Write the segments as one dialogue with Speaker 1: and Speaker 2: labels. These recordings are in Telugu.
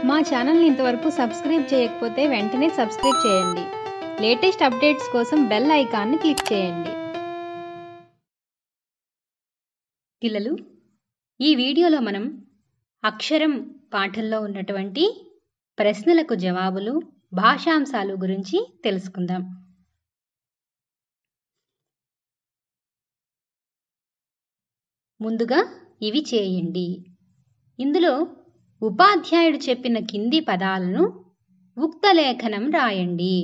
Speaker 1: మా ఛానల్ని ఇంతవరకు సబ్స్క్రైబ్ చేయకపోతే వెంటనే సబ్స్క్రైబ్ చేయండి. లేటెస్ట్ అప్డేట్స్ కోసం బెల్ ఐకాన్ని క్లిక్ చేయండి.
Speaker 2: పిల్లలు, ఈ వీడియోలో మనం అక్షరం పాఠంలో ఉన్నటువంటి ప్రశ్నలకు జవాబులు, భాషాంశాలు గురించి తెలుసుకుందాం. ముందుగా ఇవి చేయండి. ఇందులో ఉపాధ్యాయుడు చెప్పిన కింది పదాలను ఉక్తలేఖనం రాయండి.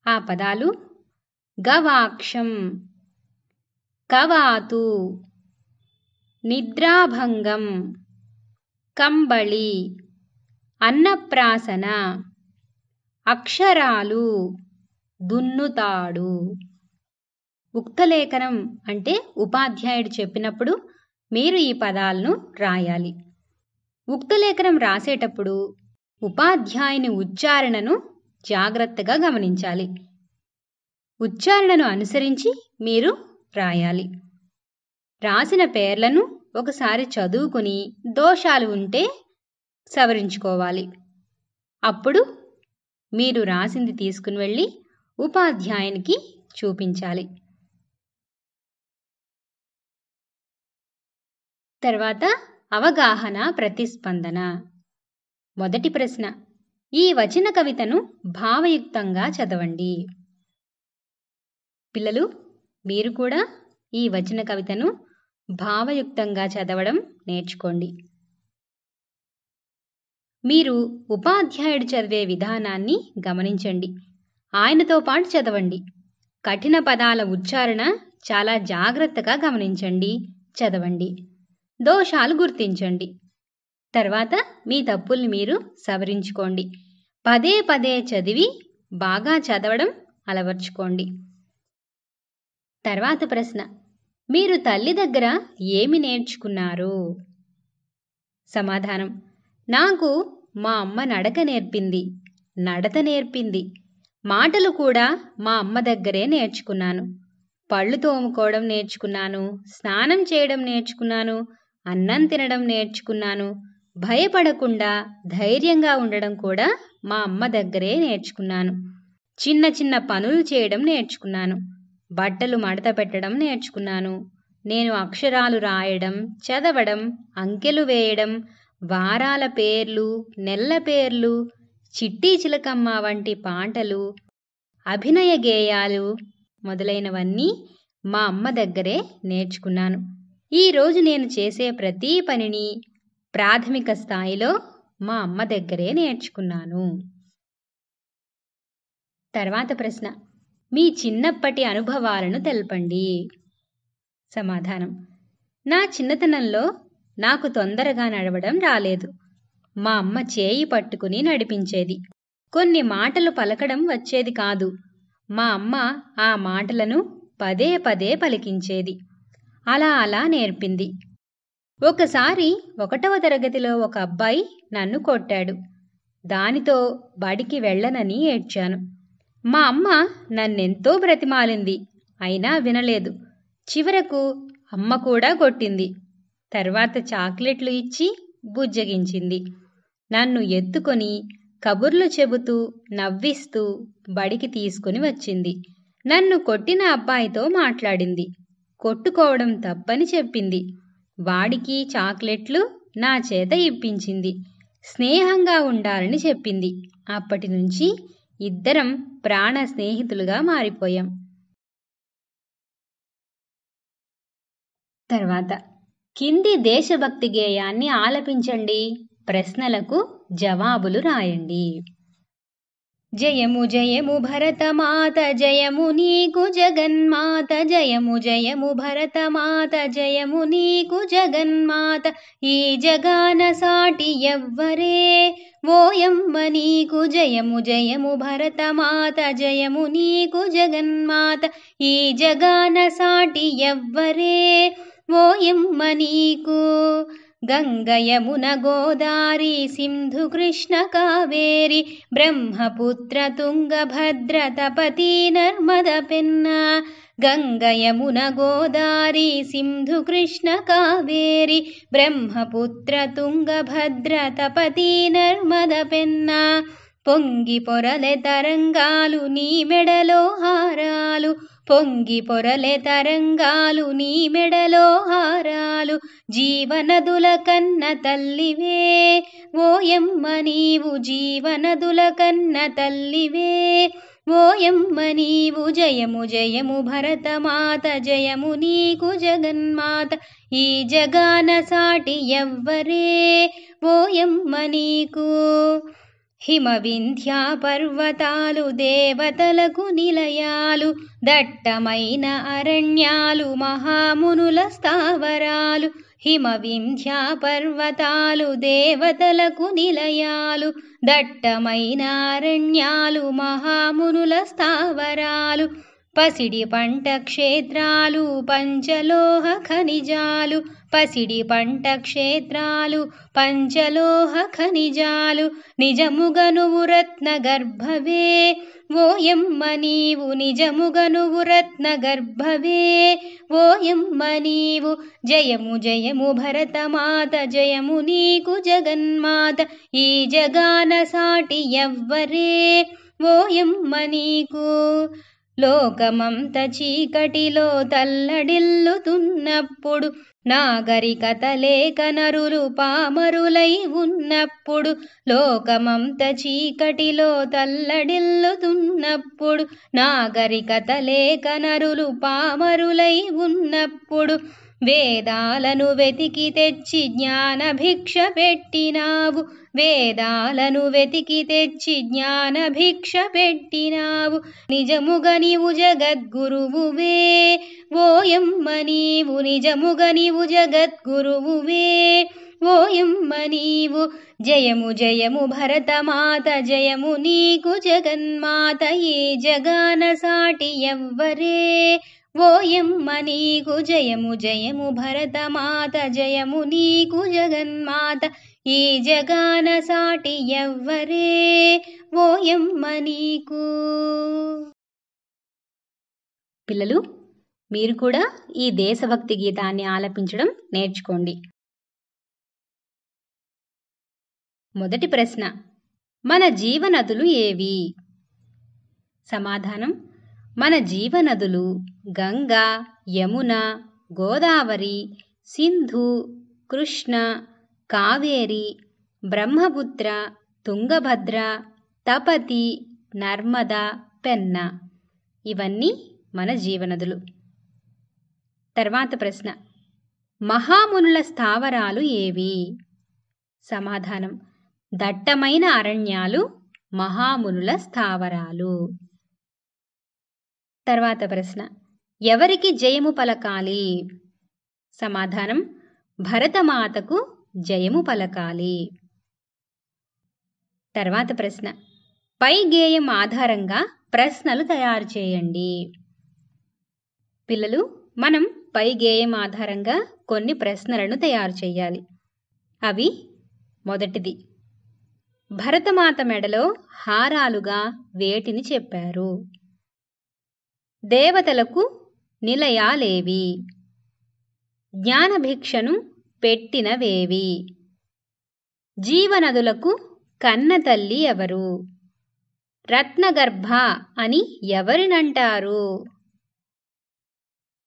Speaker 2: ఆ పదాలు గవాక్షం, కవాతు, నిద్రాభంగం, కంబళి, అన్నప్రాసన, అక్షరాలు, దున్నుతాడు. ఉక్తలేఖనం అంటే ఉపాధ్యాయుడు చెప్పినప్పుడు మీరు ఈ పదాలను రాయాలి. ఉక్తలేఖనం రాసేటప్పుడు ఉపాధ్యాయుని ఉచ్చారణను జాగ్రత్తగా గమనించాలి. ఉచ్చారణను అనుసరించి మీరు రాయాలి. రాసిన పేర్లను ఒకసారి చదువుకుని దోషాలు ఉంటే సవరించుకోవాలి. అప్పుడు మీరు రాసింది తీసుకుని వెళ్ళి ఉపాధ్యాయునికి చూపించాలి. తర్వాత అవగాహన, ప్రతిస్పందన. మొదటి ప్రశ్న, ఈ వచన కవితను భావయుక్తంగా చదవండి. పిల్లలు, మీరు కూడా ఈ వచన కవితను భావయుక్తంగా చదవడం నేర్చుకోండి. మీరు ఉపాధ్యాయుడు చదివే విధానాన్ని గమనించండి. ఆయనతో పాటు చదవండి. కఠిన పదాల ఉచ్చారణ చాలా జాగ్రత్తగా గమనించండి, చదవండి. దోషాలు గుర్తించండి. తర్వాత మీ తప్పుల్ని మీరు సవరించుకోండి. పదే పదే చదివి బాగా చదవడం అలవర్చుకోండి. తర్వాత ప్రశ్న, మీరు తల్లి దగ్గర ఏమి నేర్చుకున్నారు? సమాధానం, నాకు మా అమ్మ నడక నేర్పింది, నడత నేర్పింది. మాటలు కూడా మా అమ్మ దగ్గరే నేర్చుకున్నాను. పళ్ళు తోముకోవడం నేర్చుకున్నాను, స్నానం చేయడం నేర్చుకున్నాను, అన్నం తినడం నేర్చుకున్నాను. భయపడకుండా ధైర్యంగా ఉండడం కూడా మా అమ్మ దగ్గరే నేర్చుకున్నాను. చిన్న చిన్న పనులు చేయడం నేర్చుకున్నాను. బట్టలు మడత పెట్టడం నేర్చుకున్నాను. నేను అక్షరాలు రాయడం, చదవడం, అంకెలు వేయడం, వారాల పేర్లు, నెలల పేర్లు, చిట్టి చిలకమ్మ వంటి పాటలు, అభినయ గేయాలు మొదలైనవన్నీ మా అమ్మ దగ్గరే నేర్చుకున్నాను. ఈరోజు నేను చేసే ప్రతి పనిని ప్రాథమిక స్థాయిలో మా అమ్మ దగ్గరే నేర్చుకున్నాను. తర్వాత ప్రశ్న, మీ చిన్నప్పటి అనుభవాలను తెలపండి. సమాధానం, నా చిన్నతనంలో నాకు తొందరగా నడవడం రాలేదు. మా అమ్మ చేయి పట్టుకుని నడిపించేది. కొన్ని మాటలు పలకడం వచ్చేది కాదు. మా అమ్మ ఆ మాటలను పదే పదే పలికించేది. అలా నేర్పింది. ఒకసారి 1వ తరగతిలో ఒక అబ్బాయి నన్ను కొట్టాడు. దానితో బడికి వెళ్ళనని ఏడ్చాను. మా అమ్మ నన్నెంతో బ్రతిమాలింది, అయినా వినలేదు. చివరకు అమ్మ కూడా కొట్టింది. తర్వాత చాక్లెట్లు ఇచ్చి బుజ్జగించింది. నన్ను ఎత్తుకొని కబుర్లు చెబుతూ నవ్విస్తూ బడికి తీసుకుని వచ్చింది. నన్ను కొట్టిన అబ్బాయితో మాట్లాడింది. కొట్టుకోవడం తప్పని చెప్పింది. వాడికి చాక్లెట్లు నా చేత ఇప్పించింది. స్నేహంగా ఉండాలని చెప్పింది. అప్పటి నుంచి ఇద్దరం ప్రాణ స్నేహితులుగా మారిపోయాం. తర్వాత కింది దేశభక్తి గేయాన్ని ఆలపించండి. ప్రశ్నలకు జవాబులు రాయండి. జయము జయము భరతమాత, జయము నీకు జగన్మాత, జయము జయము భరతమాత, జయము నీకు జగన్మాత. ఈ జగాన సాటి ఎవ్వరే, ఓయమ్మ నీకు జయము జయము భరతమాత, జయము నీకు జగన్మాత. ఈ జగాన సాటి ఎవ్వరే, ఓయమ్మ నీకు. గంగ యమున గోదారి సింధు కృష్ణ కావేరి, బ్రహ్మపుత్ర తుంగభద్ర తపతి నర్మద పెన్న. గంగ యమున గోదారి సింధు కృష్ణ కావేరి బ్రహ్మపుత్ర తుంగభద్ర తపతి నర్మద పెన్న పొంగి పొరలె తరంగాలు నీ మెడలో హారాలు పొంగి పొరలె తరంగాలు నీ మెడలో హారాలు జీవనదుల కన్న తల్లివే ఓయమ్మ నీవు జీవనదుల కన్న తల్లివే ఓయమ్మ నీవు జయము జయము భరతమాత జయము నీకు జగన్మాత ఈ జగాన సాటి ఎవ్వరే ఓయమ్మ నీకు హిమ వింధ్య పర్వతాలు దేవతలకు నిలయాలు దట్టమైన అరణ్యాలు మహామునుల స్థావరాలు హిమ వింధ్య పర్వతాలు దేవతలకు నిలయాలు దట్టమైన అరణ్యాలు మహామునుల స్థావరాలు పసిడి పంట క్షేత్రాలు పంచలోహ ఖనిజాలు పసిడి పంట క్షేత్రాలు పంచలోహ ఖనిజాలు నిజముగనువు రత్న గర్భవే ఓయమ్మ నీవు నిజముగనువు రత్న గర్భవే ఓయమ్మ నీవు జయము జయము భరతమాత జయము నీకు జగన్మాత ఈ జగాన సాటి ఎవ్వరే ఓయమ్మ నీకు లోకమంత చీకటిలో తల్లడిల్లుతున్నప్పుడు నాగరికత లేక నరులు పామరులై ఉన్నప్పుడు లోకమంత చీకటిలో తల్లడిల్లుతున్నప్పుడు నాగరికత లేక నరులు పామరులై ఉన్నప్పుడు వేదాలను వెతికి తెచ్చి జ్ఞాన భిక్ష పెట్టినావు వేదాలను వెతికి తెచ్చి జ్ఞాన భిక్ష పెట్టినావు నిజముగా నీవు జగద్గురువువే ఓయమ్మ నీవు నిజముగా నీవు జగద్గురువువే ఓయమ్మ నీవు జయము జయము భరతమాత జయము నీకు జగన్మాత ఈ జగాన సాటి ఎవ్వరే ఓయమ్మ నీకు జయము జయము భరతమాత జయము నీకు జగన్మాత ఈ జగాన సాటి ఎవ్వరే ఓయమ్మ నీకు.
Speaker 1: పిల్లలు, మీరు కూడా ఈ దేశభక్తి గీతాన్ని ఆలపించడం నేర్చుకోండి. మొదటి ప్రశ్న, మన జీవనదులు ఏవి? సమాధానం: మన జీవనదులు గంగా, యమున, గోదావరి, సింధు, కృష్ణ, కావేరి, బ్రహ్మపుత్ర, తుంగభద్ర, తపతి, నర్మద, పెన్న. ఇవన్నీ మన జీవనదులు. తర్వాత ప్రశ్న, మహామునుల స్థావరాలు ఏవి? సమాధానం: దట్టమైన అరణ్యాలు మహామునుల స్థావరాలు. తర్వాత ప్రశ్న, ఎవరికి జయము పలకాలి? సమాధానం: భరతమాతకు జయము పలకాలి. తర్వాత ప్రశ్న, పై గేయం ఆధారంగా ప్రశ్నలు తయారు చేయండి. పిల్లలు, మనం పై గేయం ఆధారంగా కొన్ని ప్రశ్నలను తయారు చేయాలి. అవి: మొదటిది, భరతమాత మెడలో హారాలుగా వేటిని చెప్పారు? దేవతలకు నిలయాలేవి? జ్ఞానభిక్షను పెట్టినవేవి? జీవనదులకు కన్నతల్లి ఎవరు? రత్నగర్భ అని ఎవరినంటారు?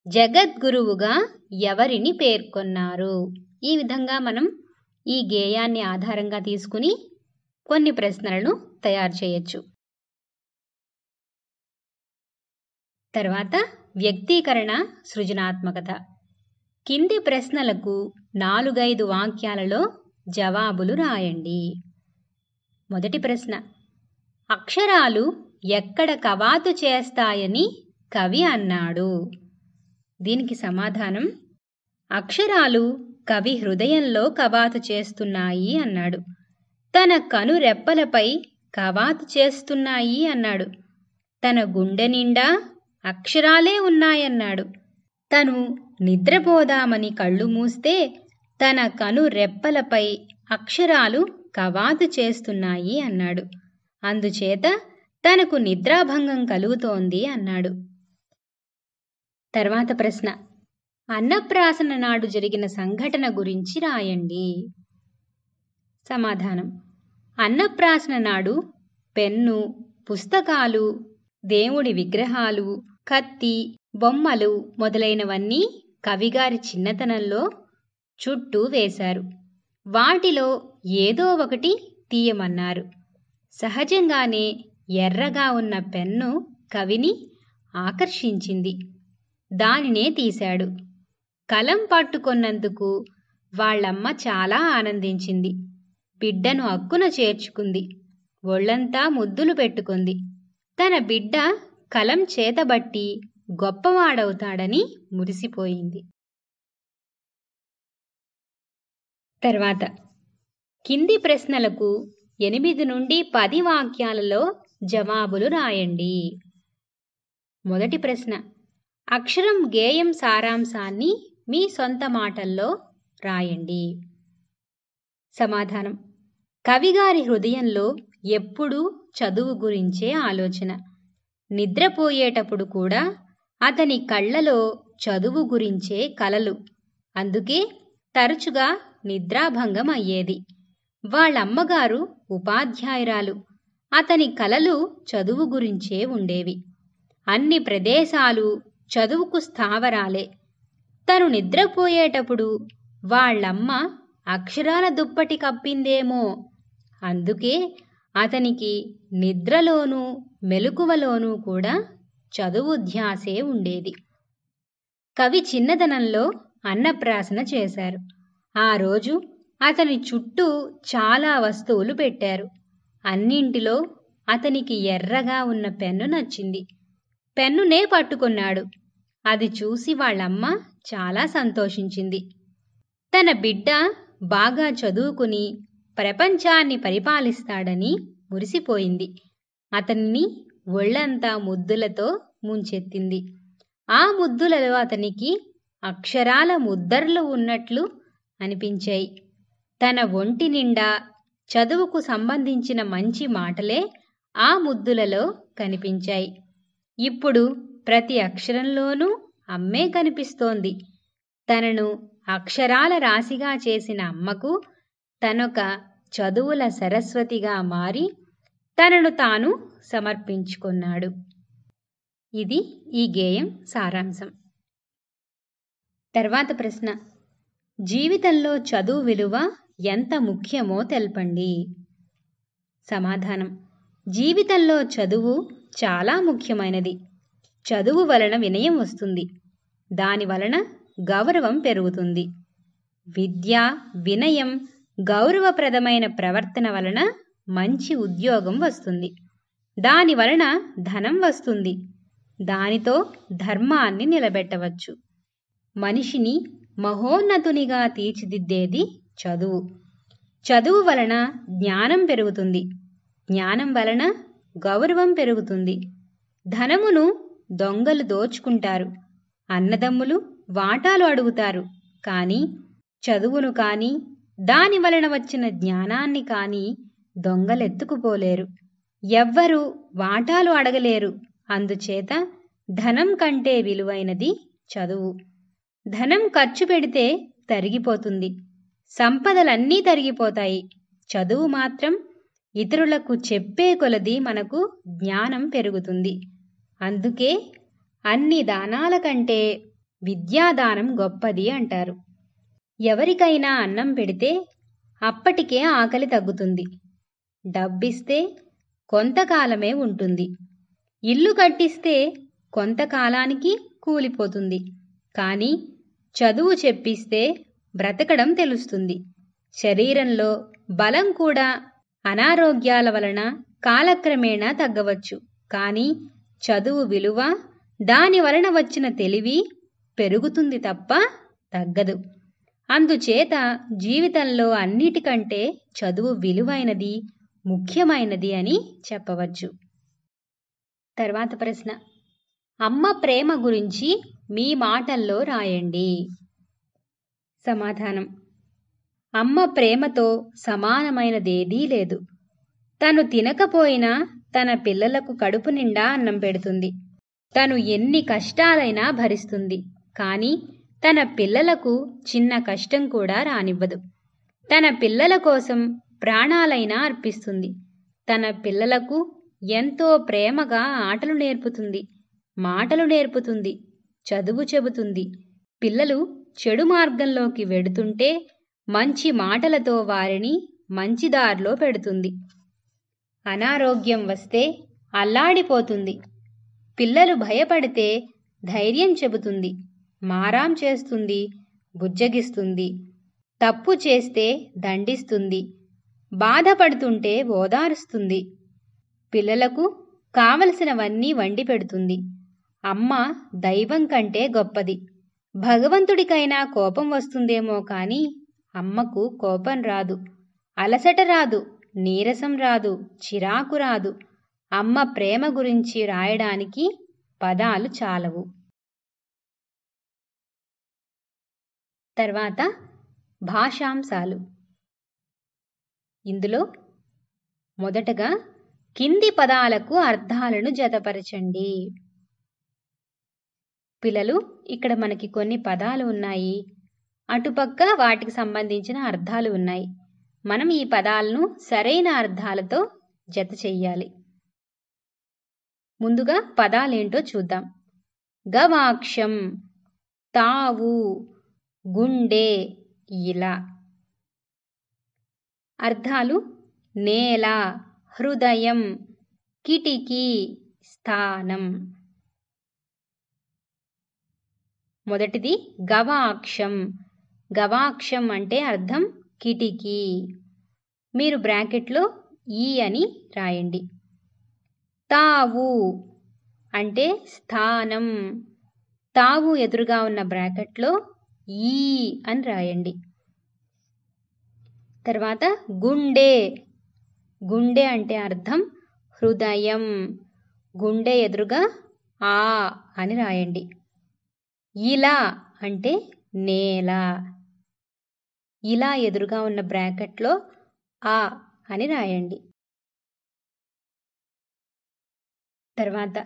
Speaker 1: జగద్గురువుగా ఎవరిని పేర్కొన్నారు? ఈ విధంగా మనం ఈ గేయాన్ని ఆధారంగా తీసుకుని కొన్ని ప్రశ్నలను తయారు చేయొచ్చు. తర్వాత వ్యక్తీకరణ సృజనాత్మకత. కింది ప్రశ్నలకు 4-5 వాక్యాలలో జవాబులు రాయండి. మొదటి ప్రశ్న, అక్షరాలు ఎక్కడ కవాతు చేస్తాయని కవి అన్నాడు? దీనికి సమాధానం: అక్షరాలు కవి హృదయంలో కవాతు చేస్తున్నాయి అన్నాడు. తన కనురెప్పలపై కవాతు చేస్తున్నాయి అన్నాడు. తన గుండె నిండా అక్షరాలే ఉన్నాయన్నాడు. తను నిద్రపోదామని కళ్ళు మూస్తే తన కనురెప్పలపై అక్షరాలు కవాతు చేస్తున్నాయి అన్నాడు. అందుచేత తనకు నిద్రాభంగం కలుగుతోంది అన్నాడు.
Speaker 2: తర్వాత ప్రశ్న, అన్నప్రాసన నాడు జరిగిన సంఘటన గురించి రాయండి. సమాధానం, అన్నప్రాసన నాడు పెన్ను, పుస్తకాలు, దేవుడి విగ్రహాలు, కత్తి, బొమ్మలు మొదలైనవన్నీ కవిగారి చిన్నతనంలో చుట్టూ వేశారు. వాటిలో ఏదో ఒకటి తీయమన్నారు. సహజంగానే ఎర్రగా ఉన్న పెన్ను కవిని ఆకర్షించింది. దానినే తీశాడు. కలం పట్టుకొన్నందుకు వాళ్ళమ్మ చాలా ఆనందించింది. బిడ్డను అక్కున చేర్చుకుంది. ఒళ్ళంతా ముద్దులు పెట్టుకుంది. తన బిడ్డ కలం చేతబట్టి గొప్పవాడవుతాడని మురిసిపోయింది. తర్వాత కింది ప్రశ్నలకు 8 నుండి 10 వాక్యాలలో జవాబులు రాయండి. మొదటి ప్రశ్న, అక్షరం గేయం సారాంశాన్ని మీ సొంత మాటల్లో రాయండి. సమాధానం, కవిగారి హృదయంలో ఎప్పుడూ చదువు గురించే ఆలోచన. నిద్రపోయేటప్పుడు కూడా అతని కళ్ళలో చదువు గురించే కలలు. అందుకే తరచుగా నిద్రాభంగం అయ్యేది. వాళ్ళమ్మగారు ఉపాధ్యాయురాలు. అతని కలలు చదువు గురించే ఉండేవి. అన్ని ప్రదేశాలు చదువుకు స్థావరాలే. తను నిద్రపోయేటప్పుడు వాళ్ళమ్మ అక్షరాల దుప్పటి కప్పిందేమో. అందుకే అతనికి నిద్రలోనూ మెలకువలోనూ కూడా చదువు ధ్యాసే ఉండేది. కవి చిన్నతనంలో అన్నప్రాసన చేశారు. ఆ రోజు అతని చుట్టూ చాలా వస్తువులు పెట్టారు. అన్నింటిలో అతనికి ఎర్రగా ఉన్న పెన్ను నచ్చింది. పెన్నునే పట్టుకున్నాడు. అది చూసి వాళ్ళమ్మ చాలా సంతోషించింది. తన బిడ్డ బాగా చదువుకుని ప్రపంచాన్ని పరిపాలిస్తాడని మురిసిపోయింది. అతన్ని ఒళ్ళంతా ముద్దులతో ముంచెత్తింది. ఆ ముద్దులలో అతనికి అక్షరాల ముద్దర్లు ఉన్నట్లు అనిపించాయి. తన ఒంటి నిండా చదువుకు సంబంధించిన మంచి మాటలే ఆ ముద్దులలో కనిపించాయి. ఇప్పుడు ప్రతి అక్షరంలోనూ అమ్మే కనిపిస్తోంది. తనను అక్షరాల రాశిగా చేసిన అమ్మకు తనొక చదువుల సరస్వతిగా మారి తనను తాను సమర్పించుకున్నాడు. ఇది ఈ గేయం సారాంశం. తర్వాత ప్రశ్న, జీవితంలో చదువు విలువ ఎంత ముఖ్యమో తెలపండి. సమాధానం, జీవితంలో చదువు చాలా ముఖ్యమైనది. చదువు వలన వినయం వస్తుంది. దాని వలన గౌరవం పెరుగుతుంది. విద్య, వినయం, గౌరవప్రదమైన ప్రవర్తన వలన మంచి ఉద్యోగం వస్తుంది. దాని వలన ధనం వస్తుంది. దానితో ధర్మాన్ని నిలబెట్టవచ్చు. మనిషిని మహోన్నతునిగా తీర్చిదిద్దేది చదువు. చదువు వలన జ్ఞానం పెరుగుతుంది. జ్ఞానం వలన గౌరవం పెరుగుతుంది. ధనమును దొంగలు దోచుకుంటారు. అన్నదమ్ములు వాటాలు అడుగుతారు. కానీ చదువును కానీ దాని వలన వచ్చిన జ్ఞానాన్ని కానీ దొంగలెత్తుకుపోలేరు. ఎవ్వరూ వాటాలు అడగలేరు. అందుచేత ధనం కంటే విలువైనది చదువు. ధనం ఖర్చు పెడితే తరిగిపోతుంది. సంపదలన్నీ తరిగిపోతాయి. చదువు మాత్రం ఇతరులకు చెప్పే కొలది మనకు జ్ఞానం పెరుగుతుంది. అందుకే అన్ని దానాల కంటే విద్యాదానం గొప్పది అంటారు. ఎవరికైనా అన్నం పెడితే అప్పటికే ఆకలి తగ్గుతుంది. డబ్బిస్తే కొంతకాలమే ఉంటుంది. ఇల్లు కట్టిస్తే కొంతకాలానికి కూలిపోతుంది. కానీ చదువు చెప్పిస్తే బ్రతకడం తెలుస్తుంది. శరీరంలో బలం కూడా అనారోగ్యాల వలన కాలక్రమేణా తగ్గవచ్చు. కానీ చదువు విలువ, దాని వలన వచ్చిన తెలివి పెరుగుతుంది తప్ప తగ్గదు. అందుచేత జీవితంలో అన్నిటికంటే చదువు విలువైనది, ముఖ్యమైనది అని చెప్పవచ్చు. తర్వాత ప్రశ్న, అమ్మ ప్రేమ గురించి మీ మాటల్లో రాయండి. సమాధానం, అమ్మ ప్రేమతో సమానమైనదేదీ లేదు. తను తినకపోయినా తన పిల్లలకు కడుపు నిండా అన్నం పెడుతుంది. తను ఎన్ని కష్టాలైనా భరిస్తుంది, కానీ తన పిల్లలకు చిన్న కష్టం కూడా రానివ్వదు. తన పిల్లల కోసం ప్రాణాలైనా అర్పిస్తుంది. తన పిల్లలకు ఎంతో ప్రేమగా ఆటలు నేర్పుతుంది, మాటలు నేర్పుతుంది, చదువు చెబుతుంది. పిల్లలు చెడు మార్గంలోకి వెడుతుంటే మంచి మాటలతో వారిని మంచి దారిలో పెడుతుంది. అనారోగ్యం వస్తే అల్లాడిపోతుంది. పిల్లలు భయపడితే ధైర్యం చెబుతుంది, మారాం చేస్తుంది, బుజ్జగిస్తుంది. తప్పు చేస్తే దండిస్తుంది, బాధపడుతుంటే ఓదారుస్తుంది. పిల్లలకు కావలసినవన్నీ వండి పెడుతుంది. అమ్మ దైవం కంటే గొప్పది. భగవంతుడికైనా కోపం వస్తుందేమో కానీ అమ్మకు కోపం రాదు, అలసట రాదు, నీరసం రాదు, చిరాకు రాదు. అమ్మ ప్రేమ గురించి రాయడానికి పదాలు చాలవు. తర్వాత భాషాంశాలు. ఇందులో మొదటగా కింది పదాలకు అర్థాలను జతపరచండి. పిల్లలు, ఇక్కడ మనకి కొన్ని పదాలు ఉన్నాయి, అటుపక్క వాటికి సంబంధించిన అర్థాలు ఉన్నాయి. మనం ఈ పదాలను సరైన అర్థాలతో జత చెయ్యాలి. ముందుగా పదాలేంటో చూద్దాం. గవాక్షం, తావు, గుండె, ఇలా. అర్థాలు: నేల, హృదయం, కిటికీ, స్థానం. మొదటిది గవాక్షం. గవాక్షం అంటే అర్థం కిటికీ. మీరు బ్రాకెట్లో ఈ అని రాయండి. తావు అంటే స్థానం. తావు ఎదురుగా ఉన్న బ్రాకెట్లో ఈ అని రాయండి. తర్వాత గుండె. గుండె అంటే అర్థం హృదయం. గుండె ఎదురుగా ఆ అని రాయండి. ఇలా అంటే నేల. ఇలా ఎదురుగా ఉన్న బ్రాకెట్లో ఆ అని రాయండి. తర్వాత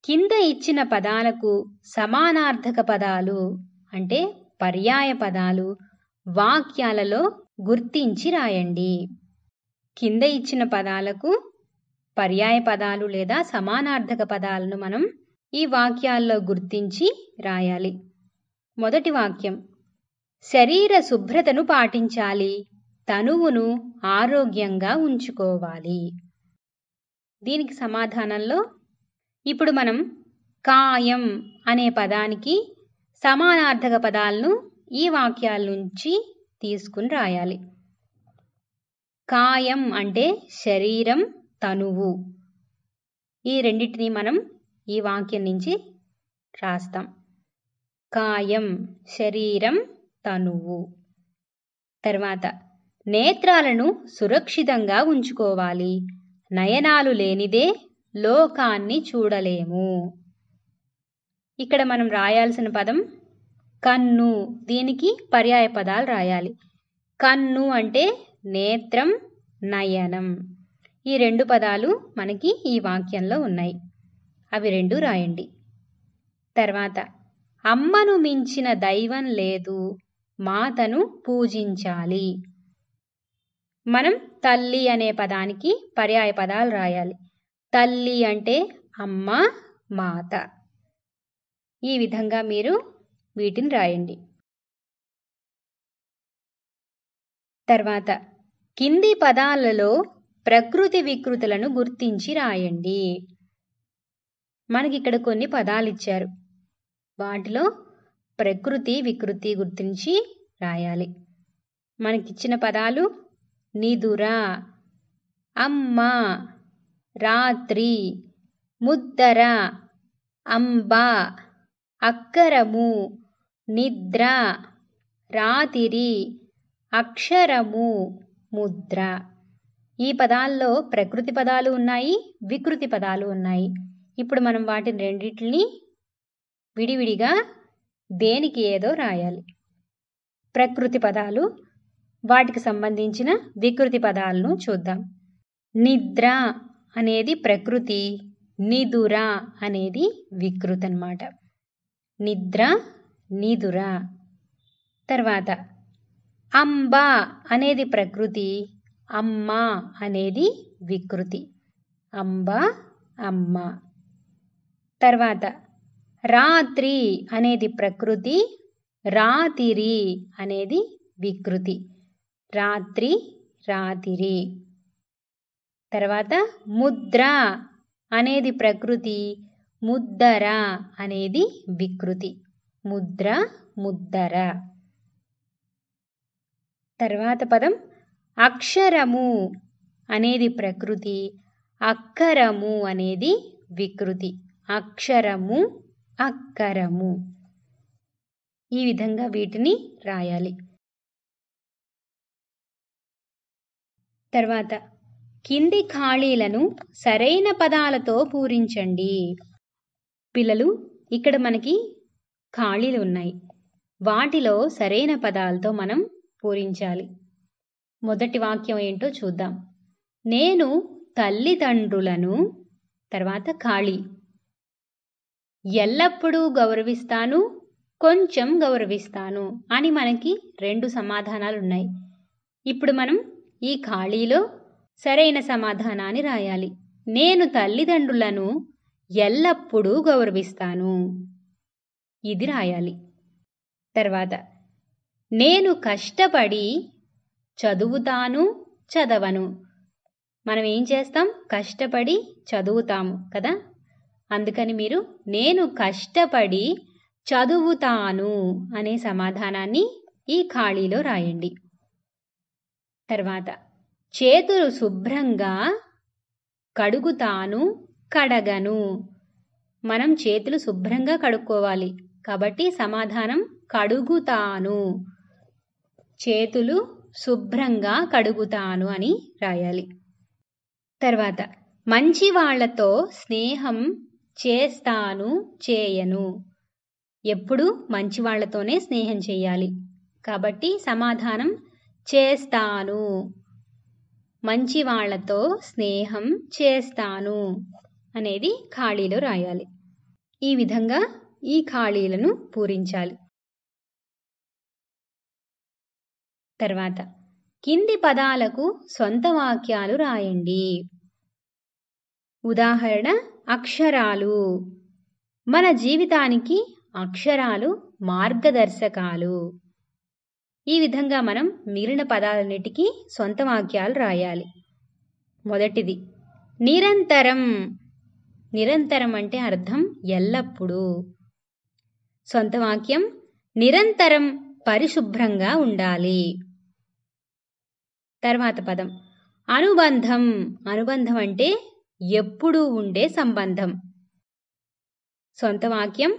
Speaker 2: కింద ఇచ్చిన పదాలకు సమానార్థక పదాలు అంటే పర్యాయ పదాలు వాక్యాలలో గుర్తించి రాయండి. కింద ఇచ్చిన పదాలకు పర్యాయ పదాలు లేదా సమానార్థక పదాలను మనం ఈ వాక్యాల్లో గుర్తించి రాయాలి. మొదటి వాక్యం: శరీర శుభ్రతను పాటించాలి, తనువును ఆరోగ్యంగా ఉంచుకోవాలి. దీనికి సమాధానంలో ఇప్పుడు మనం కాయం అనే పదానికి సమానార్థక పదాలను ఈ వాక్యాల నుంచి తీసుకుని రాయాలి. కాయం అంటే శరీరం, తనువు. ఈ రెండింటిని మనం ఈ వాక్యం నుంచి రాస్తాం. కాయం శరీరం, తనువు. తర్వాత నేత్రాలను సురక్షితంగా ఉంచుకోవాలి, నయనాలు లేనిదే లోకాన్ని చూడలేము. ఇక్కడ మనం రాయాల్సిన పదం కన్ను. దీనికి పర్యాయ పదాలు రాయాలి. కన్ను అంటే నేత్రం, నయనం. ఈ రెండు పదాలు మనకి ఈ వాక్యంలో ఉన్నాయి. అవి రెండు రాయండి. తర్వాత అమ్మను మించిన దైవం లేదు, మాతను పూజించాలి. మనం తల్లి అనే పదానికి పర్యాయ పదాలు రాయాలి. తల్లి అంటే అమ్మ, మాత. ఈ విధంగా మీరు వీటిని రాయండి. తర్వాత కింది పదాలలో ప్రకృతి వికృతులను గుర్తించి రాయండి. మనకి ఇక్కడ కొన్ని పదాలు ఇచ్చారు, వాటిలో ప్రకృతి వికృతి గుర్తించి రాయాలి. మనకిచ్చిన పదాలు నిదుర, అమ్మ, రాత్రి, ముద్దర, అంబ, అక్కరము, నిద్ర, రాతిరి, అక్షరము, ముద్ర. ఈ పదాల్లో ప్రకృతి పదాలు ఉన్నాయి, వికృతి పదాలు ఉన్నాయి. ఇప్పుడు మనం వాటిని రెండింటిని విడివిడిగా దేనికి ఏదో రాయాలి. ప్రకృతి పదాలు, వాటికి సంబంధించిన వికృతి పదాలను చూద్దాం. నిద్ర అనేది ప్రకృతి, నిదుర అనేది వికృతి అన్నమాట. నిద్ర, నిదుర. తర్వాత అంబ అనేది ప్రకృతి, అమ్మ అనేది వికృతి. అంబ, అమ్మ. తర్వాత రాత్రి అనేది ప్రకృతి, రాతిరి అనేది వికృతి. రాత్రి, రాతిరి. తర్వాత ముద్ర అనేది ప్రకృతి, ముద్దర అనేది వికృతి. ముద్ర, ముద్దర. తర్వాత పదం అక్షరము అనేది ప్రకృతి, అక్కరము అనేది వికృతి. అక్షరము, అక్కరము. ఈ విధంగా వీటిని రాయాలి. తర్వాత కింది ఖాళీలను సరైన పదాలతో పూరించండి. పిల్లలు, ఇక్కడ మనకి ఖాళీలు ఉన్నాయి. వాటిలో సరైన పదాలతో మనం పూరించాలి. మొదటి వాక్యం ఏంటో చూద్దాం. నేను తల్లిదండ్రులను, తర్వాత ఖాళీ, ఎల్లప్పుడూ గౌరవిస్తాను, కొంచెం గౌరవిస్తాను అని మనకి 2 సమాధానాలు ఉన్నాయి. ఇప్పుడు మనం ఈ ఖాళీలో సరైన సమాధానాన్ని రాయాలి. నేను తల్లిదండ్రులను ఎల్లప్పుడూ గౌరవిస్తాను. ఇది రాయాలి. తర్వాత నేను కష్టపడి చదువుతాను, చదవను. మనం ఏం చేస్తాం? కష్టపడి చదువుతాము కదా. అందుకని మీరు నేను కష్టపడి చదువుతాను అనే సమాధానాన్ని ఈ ఖాళీలో రాయండి. తర్వాత చేతులు శుభ్రంగా కడుగుతాను, కడగను. మనం చేతులు శుభ్రంగా కడుక్కోవాలి కాబట్టి సమాధానం కడుగుతాను. చేతులు శుభ్రంగా కడుగుతాను అని రాయాలి. తర్వాత మంచి వాళ్ళతో స్నేహం చేస్తాను, చేయను. ఎప్పుడు మంచి వాళ్ళతోనే స్నేహం చేయాలి కాబట్టి సమాధానం చేస్తాను. మంచి వాళ్ళతో స్నేహం చేస్తాను అనేది ఖాళీలో రాయాలి. ఈ విధంగా ఈ ఖాళీలను పూరించాలి. తర్వాత కింది పదాలకు సొంత వాక్యాలు రాయండి. ఉదాహరణ అక్షరాలు. మన జీవితానికి అక్షరాలు మార్గదర్శకాలు. ఈ విధంగా మనం మిగిలిన పదాలన్నిటికీ సొంత వాక్యాలు రాయాలి. మొదటిది నిరంతరం. నిరంతరం అంటే అర్థం ఎల్లప్పుడూ. సొంత వాక్యం నిరంతరం పరిశుభ్రంగా ఉండాలి. తర్వాత పదం అనుబంధం. అనుబంధం అంటే ఎప్పుడూ ఉండే సంబంధం. సొంత వాక్యం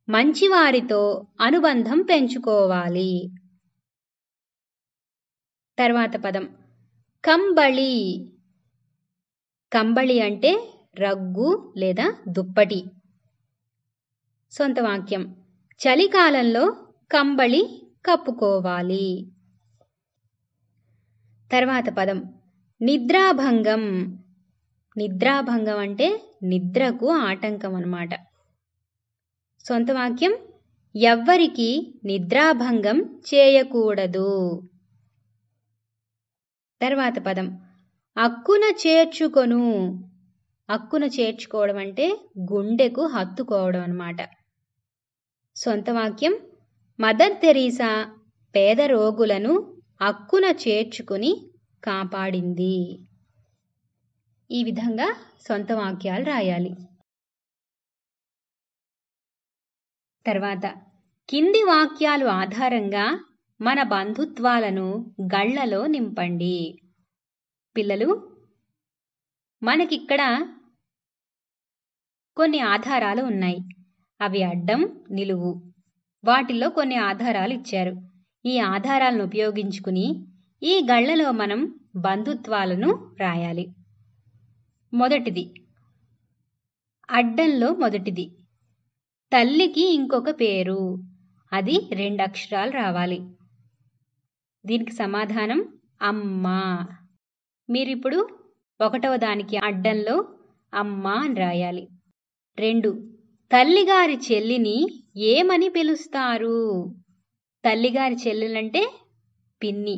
Speaker 2: మంచివారితో అనుబంధం పెంచుకోవాలి. తర్వాత పదం కంబళి. కంబళి అంటే రగ్గు లేదా దుప్పటి. సొంత వాక్యం చలికాలంలో కంబళి కప్పుకోవాలి. తర్వాత పదం నిద్రాభంగం. నిద్రాభంగం అంటే నిద్రకు ఆటంకం అన్నమాట. సొంత వాక్యం ఎవ్వరికి నిద్రాభంగం చేయకూడదు. తర్వాత పదం అక్కున చేర్చుకొను. అక్కున చేర్చుకోవడం అంటే గుండెకు హత్తుకోవడం అన్నమాట. సొంత వాక్యం మదర్ తెరీసా పేద రోగులను అక్కున చేర్చుకుని కాపాడింది. ఈ విధంగా సొంత వాక్యాలు రాయాలి. తర్వాత కింది వాక్యాలు ఆధారంగా మన బంధుత్వాలను గళ్లలో నింపండి. పిల్లలు, మనకిక్కడ కొన్ని ఆధారాలు ఉన్నాయి. అవి అడ్డం, నిలువు. వాటిల్లో కొన్ని ఆధారాలు ఇచ్చారు. ఈ ఆధారాలను ఉపయోగించుకుని ఈ గళ్లలో మనం బంధుత్వాలను రాయాలి. మొదటిది అడ్డంలో మొదటిది తల్లికి ఇంకొక పేరు. అది 2 అక్షరాలు రావాలి. దీనికి సమాధానం అమ్మ. మీరిప్పుడు 1వ దానికి అడ్డంలో అమ్మ అని రాయాలి. 2. తల్లిగారి చెల్లిని ఏమని పిలుస్తారు? తల్లిగారి చెల్లెలంటే పిన్ని.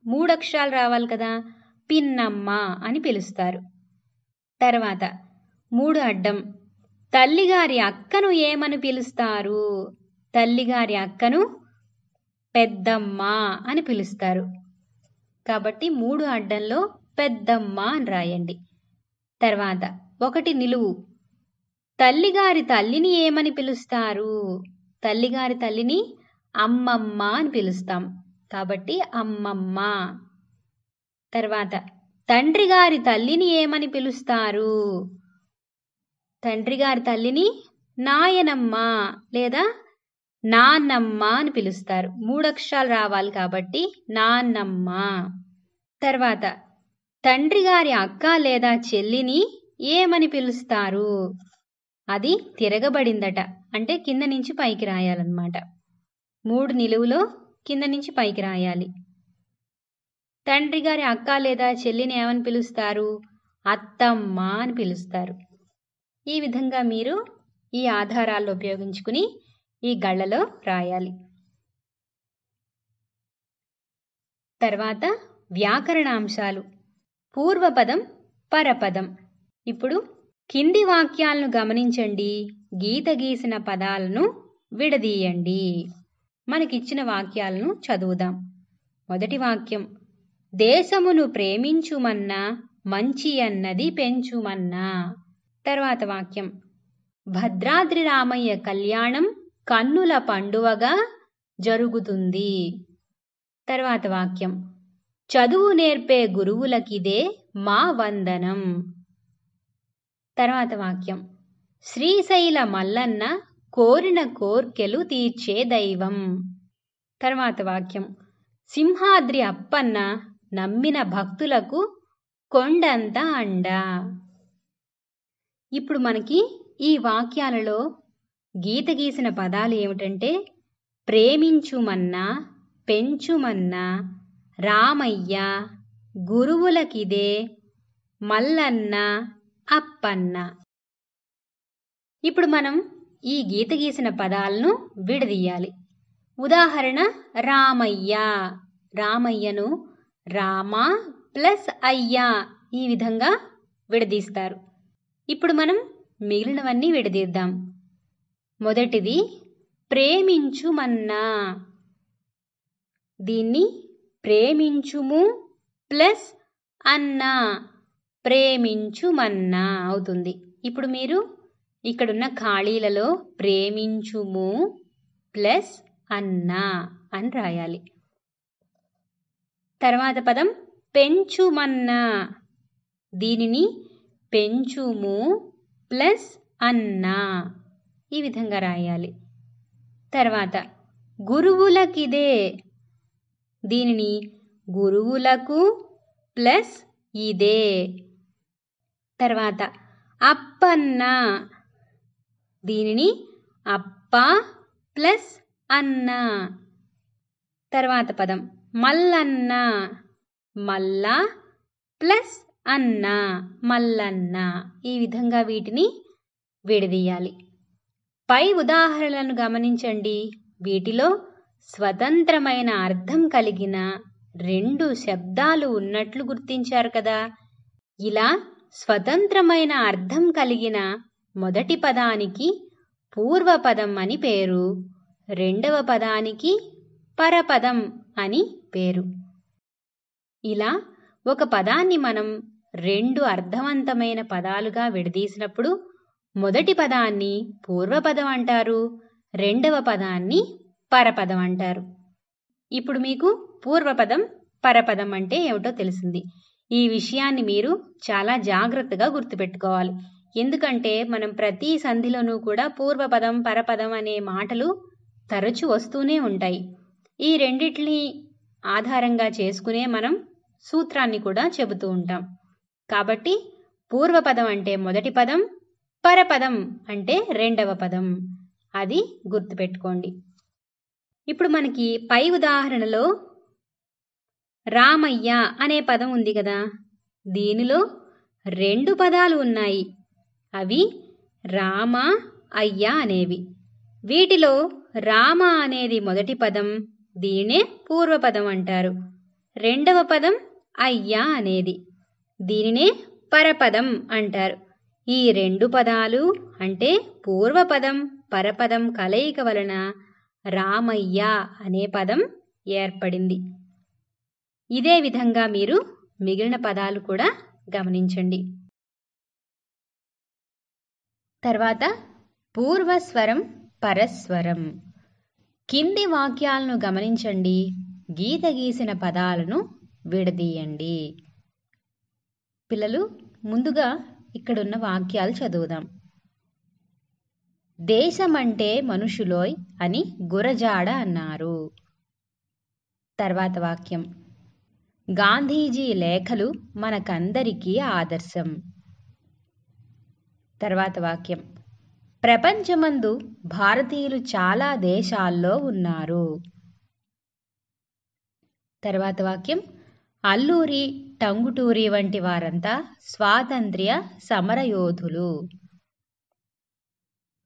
Speaker 2: 3 అక్షరాలు రావాలి కదా, పిన్నమ్మ అని పిలుస్తారు. తర్వాత 3 అడ్డం. తల్లిగారి అక్కను ఏమని పిలుస్తారు? తల్లిగారి అక్కను పెద్దమ్మ అని పిలుస్తారు. కాబట్టి 3 అడ్డంలో పెద్దమ్మ అని రాయండి. తర్వాత 1 నిలువు. తల్లిగారి తల్లిని ఏమని పిలుస్తారు? తల్లిగారి తల్లిని అమ్మమ్మ అని పిలుస్తాం. కాబట్టి అమ్మమ్మ. తర్వాత తండ్రిగారి తల్లిని ఏమని పిలుస్తారు? తండ్రిగారి తల్లిని నాయనమ్మ లేదా నాన్నమ్మ అని పిలుస్తారు. 3 అక్షరాలు రావాలి కాబట్టి నాన్నమ్మ. తర్వాత తండ్రిగారి అక్క లేదా చెల్లిని ఏమని పిలుస్తారు? అది తిరగబడిందట, అంటే కింద నుంచి పైకి రాయాలన్నమాట. 3 నిలువులో కింద నుంచి పైకి రాయాలి. తండ్రిగారి అక్క లేదా చెల్లిని ఏమని పిలుస్తారు? అత్తమ్మ అని పిలుస్తారు. ఈ విధంగా మీరు ఈ ఆధారాలను ఉపయోగించుకుని ఈ గళ్ళలో రాయాలి. తర్వాత వ్యాకరణాంశాలు. పూర్వపదం, పరపదం. ఇప్పుడు కింది వాక్యాలను గమనించండి. గీత గీసిన పదాలను విడదీయండి. మనకిచ్చిన వాక్యాలను చదువుదాం. మొదటి వాక్యం, దేశమును ప్రేమించుమన్నా మంచి అన్నది పెంచుమన్నా. తర్వాత వాక్యం, భద్రాద్రి రామయ్య కళ్యాణం కన్నుల పండువగా జరుగుతుంది. తర్వాత వాక్యం, చదువు నేర్పే గురువులకిదే మా వందనం. తర్వాత వాక్యం, శ్రీశైల మల్లన్న కోరిన కోర్కెలు తీర్చే దైవం. తర్వాత వాక్యం, సింహాద్రి అప్పన్న నమ్మిన భక్తులకు కొండంత అండ. ఇప్పుడు మనకి ఈ వాక్యాలలో గీత గీసిన పదాలు ఏమిటంటే ప్రేమించుమన్నా, పెంచుమన్నా, రామయ్య, గురువులకిదే, మల్లన్న, అప్పన్న. ఇప్పుడు మనం ఈ గీత గీసిన పదాలను విడదీయాలి. ఉదాహరణ, రామయ్య. రామయ్యను రామ ప్లస్ అయ్య ఈ విధంగా విడదీస్తారు. ఇప్పుడు మనం మిగిలినవన్నీ విడదీద్దాం. మొదటిది ప్రేమించుమన్నా. దీన్ని ప్రేమించుము ప్లస్ అన్నా, ప్రేమించుమన్నా అవుతుంది. ఇప్పుడు మీరు ఇక్కడున్న ఖాళీలలో ప్రేమించుము ప్లస్ అన్నా అని రాయాలి. తర్వాత పదం పెంచుమన్నా. దీనిని పెంచుము ప్లస్ అన్నా ఈ విధంగా రాయాలి. తర్వాత గురువులకిదే. దీనిని గురువులకు ప్లస్ ఇదే. తర్వాత అప్పన్న. దీనిని అప్ప ప్లస్ అన్న. తర్వాత పదం మల్లన్న. మల్ల ప్లస్ అన్న, మల్లన్న. ఈ విధంగా వీటిని విడదీయాలి. పై ఉదాహరణలను గమనించండి. వీటిలో స్వతంత్రమైన అర్థం కలిగిన 2 శబ్దాలు ఉన్నట్లు గుర్తించారు కదా. ఇలా స్వతంత్రమైన అర్థం కలిగిన మొదటి పదానికి పూర్వపదం అని పేరు, రెండవ పదానికి పరపదం అని పేరు. ఇలా ఒక పదాన్ని మనం 2 అర్థవంతమైన పదాలుగా విడదీసినప్పుడు మొదటి పదాన్ని పూర్వపదం అంటారు, రెండవ పదాన్ని పరపదం అంటారు. ఇప్పుడు మీకు పూర్వపదం, పరపదం అంటే ఏమిటో తెలిసింది. ఈ విషయాన్ని మీరు చాలా జాగ్రత్తగా గుర్తుపెట్టుకోవాలి. ఎందుకంటే మనం ప్రతి సంధిలోనూ కూడా పూర్వపదం, పరపదం అనే మాటలు తరచు వస్తూనే ఉంటాయి. ఈ రెండిటిని ఆధారంగా చేసుకునే మనం సూత్రాన్ని కూడా చెబుతూ ఉంటాం. కాబట్టి పూర్వపదం అంటే మొదటి పదం, పరపదం అంటే రెండవ పదం. అది గుర్తుపెట్టుకోండి. ఇప్పుడు మనకి పై ఉదాహరణలో రామయ్య అనే పదం ఉంది కదా. దీనిలో 2 పదాలు ఉన్నాయి. అవి రామ, అయ్య అనేవి. వీటిలో రామ అనేది మొదటి పదం, దీనినే పూర్వపదం అంటారు. రెండవ పదం అయ్య అనేది, దీనినే పరపదం అంటారు. ఈ రెండు పదాలు అంటే పూర్వపదం, పరపదం కలయిక వలన రామయ్య అనే పదం ఏర్పడింది. ఇదే విధంగా మీరు మిగిలిన పదాలు కూడా గమనించండి. తర్వాత పూర్వస్వరం, పరస్వరం. కింది వాక్యాలను గమనించండి. గీత గీసిన పదాలను విడదీయండి. పిల్లలు, ముందుగా ఇక్కడున్న వాక్యాలు చదువుదాం. దేశమంటే మనుషులోయ్ అని గురజాడ అన్నారు. తర్వాత వాక్యం, గాంధీజీ లేఖలు మనకందరికీ ఆదర్శం. తర్వాత వాక్యం, ప్రపంచమందు భారతీయులు చాలా దేశాల్లో ఉన్నారు. తర్వాత వాక్యం, అల్లూరి, టంగుటూరి వంటి వారంతా స్వాతంత్ర్య సమరయోధులు.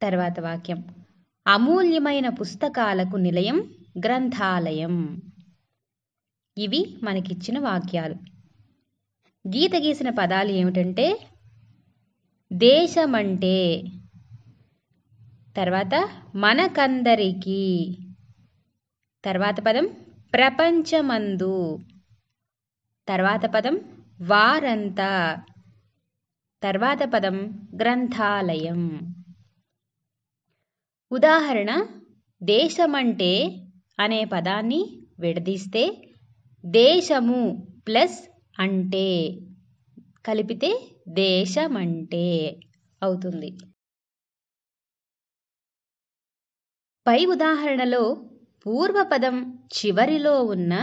Speaker 2: తర్వాత వాక్యం, అమూల్యమైన పుస్తకాలకు నిలయం గ్రంథాలయం. ఇవి మనకిచ్చిన వాక్యాలు. గీత గీసిన పదాలు ఏమిటంటే దేశమంటే, తర్వాత మనకందరికీ, తర్వాత పదం ప్రపంచమందు, తర్వాత పదం వారంతా, తర్వాత పదం గ్రంథాలయం. ఉదాహరణ, దేశమంటే అనే పదాన్ని విడదీస్తే దేశము ప్లస్ అంటే కలిపితే దేశమంటే అవుతుంది. పై ఉదాహరణలో పూర్వపదం చివరిలో ఉన్న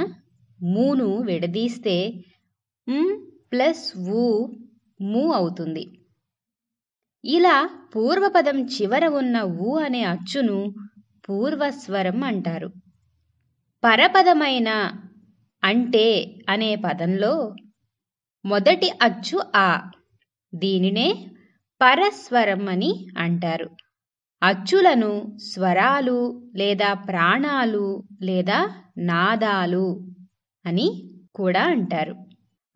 Speaker 2: మూను విడదీస్తే ప్లస్ ఊ ము అవుతుంది. ఇలా పూర్వపదం చివర ఉన్న ఊ అనే అచ్చును పూర్వస్వరం అంటారు. పరపదమైన అంటే అనే పదంలో మొదటి అచ్చు ఆ, దీనినే పరస్వరం అని అంటారు. అచ్చులను స్వరాలు లేదా ప్రాణాలు లేదా నాదాలు అని కూడా అంటారు.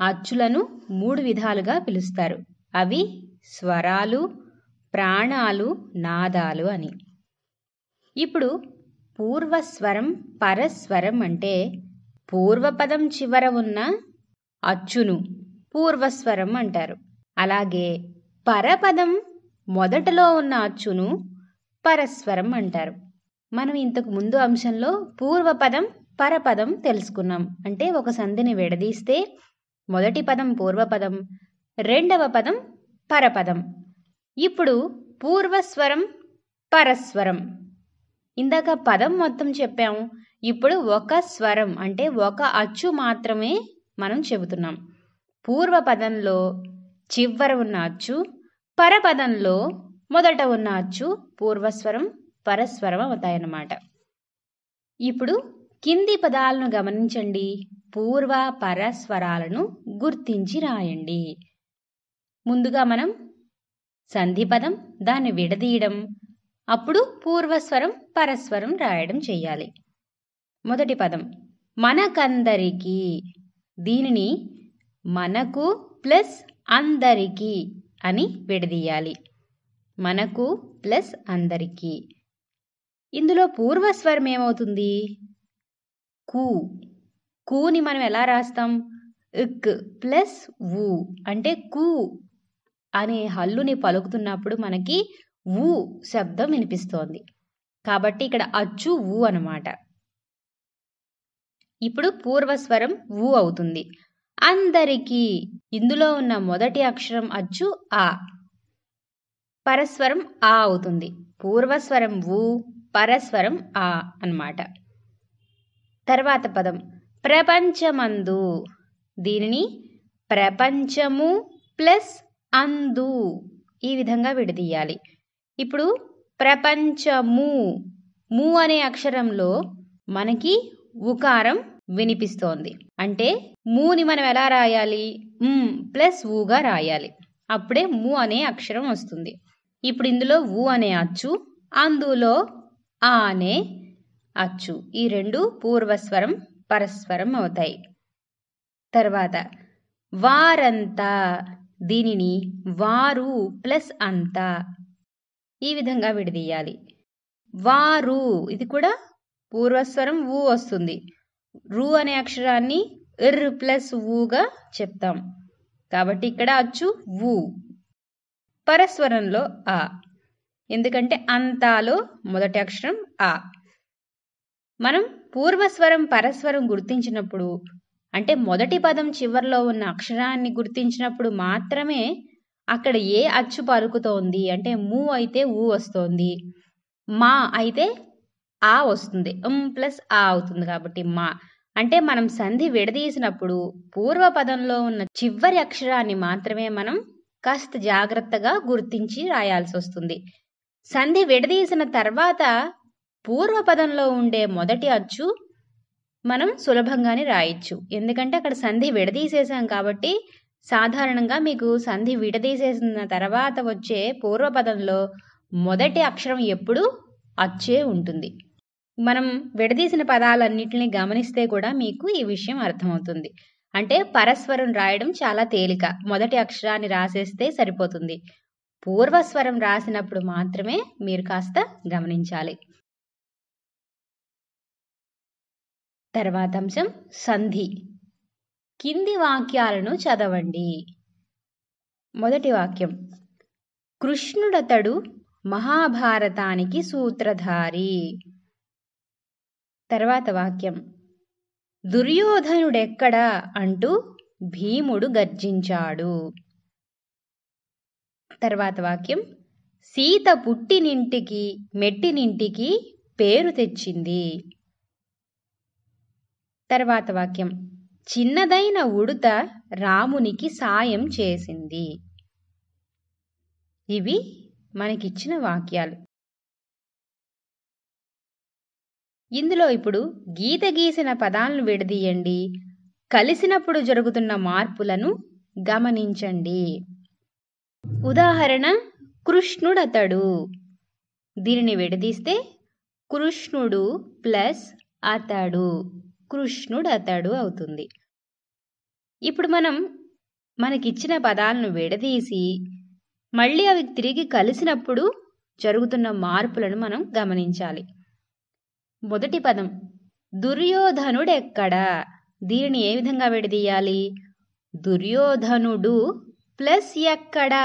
Speaker 2: అచ్చులను 3 విధాలుగా పిలుస్తారు. అవి స్వరాలు, ప్రాణాలు, నాదాలు అని. ఇప్పుడు పూర్వస్వరం, పరస్వరం అంటే పూర్వపదం చివర ఉన్న అచ్చును పూర్వస్వరం అంటారు. అలాగే పరపదం మొదటలో ఉన్న అచ్చును పరస్వరం అంటారు. మనం ఇంతకు ముందు అంశంలో పూర్వపదం, పరపదం తెలుసుకున్నాం. అంటే ఒక సంధిని విడదీస్తే మొదటి పదం పూర్వపదం, రెండవ పదం పరపదం. ఇప్పుడు పూర్వస్వరం, పరస్వరం. ఇందాక పదం మొత్తం చెప్పాము, ఇప్పుడు ఒక స్వరం అంటే ఒక అచ్చు మాత్రమే మనం చెబుతున్నాం. పూర్వపదంలో చివర ఉన్న అచ్చు, పరపదంలో మొదట ఉన్న అచ్చు పూర్వస్వరం, పరస్వరం అవుతాయన్నమాట. ఇప్పుడు కింది పదాలను గమనించండి. పూర్వ, పరస్వరాలను గుర్తించి రాయండి. ముందుగా మనం సంధిపదం, దాన్ని విడదీయడం, అప్పుడు పూర్వస్వరం, పరస్వరం రాయడం చెయ్యాలి. మొదటి పదం మనకందరికీ. దీనిని మనకు ప్లస్ అందరికీ అని విడదీయాలి. మనకు ప్లస్ అందరికీ. ఇందులో పూర్వస్వరం ఏమవుతుంది? కు. కూని మనం ఎలా రాస్తాం? ఇక్ ప్లస్ ఊ అంటే కు అనే హల్లుని పలుకుతున్నప్పుడు మనకి ఊ శబ్దం వినిపిస్తోంది. కాబట్టి ఇక్కడ అచ్చు ఊ అన్నమాట. ఇప్పుడు పూర్వస్వరం ఊ అవుతుంది. అందరికీ. ఇందులో ఉన్న మొదటి అక్షరం అచ్చు ఆ. పరస్వరం ఆ అవుతుంది. పూర్వస్వరం ఊ, పరస్వరం ఆ అన్నమాట. తర్వాత పదం ప్రపంచమందు. దీనిని ప్రపంచము ప్లస్ అందు ఈ విధంగా విడదీయాలి. ఇప్పుడు ప్రపంచము, ము అనే అక్షరంలో మనకి ఉకారం వినిపిస్తోంది. అంటే మూని మనం ఎలా రాయాలి? ప్లస్ ఊగా రాయాలి. అప్పుడే ము అనే అక్షరం వస్తుంది. ఇప్పుడు ఇందులో ఊ అనే అచ్చు, అందులో ఆ అనే అచ్చు, ఈ రెండు పూర్వస్వరం పరస్వరం అవుతాయి. తర్వాత వారంతా, దీనిని వారు ప్లస్ అంతా ఈ విధంగా విడదీయాలి. వారు, ఇది కూడా పూర్వస్వరం ఊ వస్తుంది. రు అనే అక్షరాన్ని ఇర్ ప్లస్ ఊగా చెప్తాం కాబట్టి ఇక్కడ అచ్చు ఊ. పరస్వరంలో ఆ, ఎందుకంటే అంతాలో మొదటి అక్షరం ఆ. మనం పూర్వస్వరం పరస్వరం గుర్తించినప్పుడు, అంటే మొదటి పదం చివర్లో ఉన్న అక్షరాన్ని గుర్తించినప్పుడు మాత్రమే అక్కడ ఏ అచ్చు పలుకుతోంది, అంటే ము అయితే ఊ వస్తోంది, మా అయితే ఆ వస్తుంది, ప్లస్ ఆ అవుతుంది కాబట్టి మా. అంటే మనం సంధి విడదీసినప్పుడు పూర్వపదంలో ఉన్న చివరి అక్షరాన్ని మాత్రమే మనం కాస్త జాగ్రత్తగా గుర్తించి రాయాల్సి వస్తుంది. సంధి విడదీసిన తర్వాత పూర్వపదంలో ఉండే మొదటి అచ్చు మనం సులభంగానే రాయొచ్చు, ఎందుకంటే అక్కడ సంధి విడదీసేసాం కాబట్టి. సాధారణంగా మీకు సంధి విడదీసేసిన తర్వాత వచ్చే పూర్వపదంలో మొదటి అక్షరం ఎప్పుడూ అచ్చే ఉంటుంది. మనం విడదీసిన పదాలన్నింటినీ గమనిస్తే కూడా మీకు ఈ విషయం అర్థమవుతుంది. అంటే పరస్వరం రాయడం చాలా తేలిక, మొదటి అక్షరాన్ని రాసేస్తే సరిపోతుంది. పూర్వస్వరం రాసినప్పుడు మాత్రమే మీరు కాస్త గమనించాలి. తర్వాత అంశం సంధి. కింది వాక్యాలను చదవండి. మొదటి వాక్యం, కృష్ణుడతడు మహాభారతానికి సూత్రధారి. తర్వాత వాక్యం, దుర్యోధనుడెక్కడా అంటూ భీముడు గర్జించాడు. తర్వాత వాక్యం, సీత పుట్టినింటికి మెట్టినింటికి పేరు తెచ్చింది. తర్వాత వాక్యం, చిన్నదైన ఉడుత రామునికి సాయం చేసింది. ఇవి మనకిచ్చిన వాక్యాలు. ఇందులో ఇప్పుడు గీత గీసిన పదాలను విడదీయండి, కలిసినప్పుడు జరుగుతున్న మార్పులను గమనించండి. ఉదాహరణ, కృష్ణుడతడు, దీనిని విడదీస్తే కృష్ణుడు ప్లస్ అతడు, కృష్ణుడతడు అవుతుంది. ఇప్పుడు మనకిచ్చిన పదాలను విడదీసి మళ్ళీ అవి తిరిగి కలిసినప్పుడు జరుగుతున్న మార్పులను మనం గమనించాలి. మొదటి పదం దుర్యోధనుడెక్కడా, దీనిని ఏ విధంగా విడదీయాలి? దుర్యోధనుడు ప్లస్ ఎక్కడా,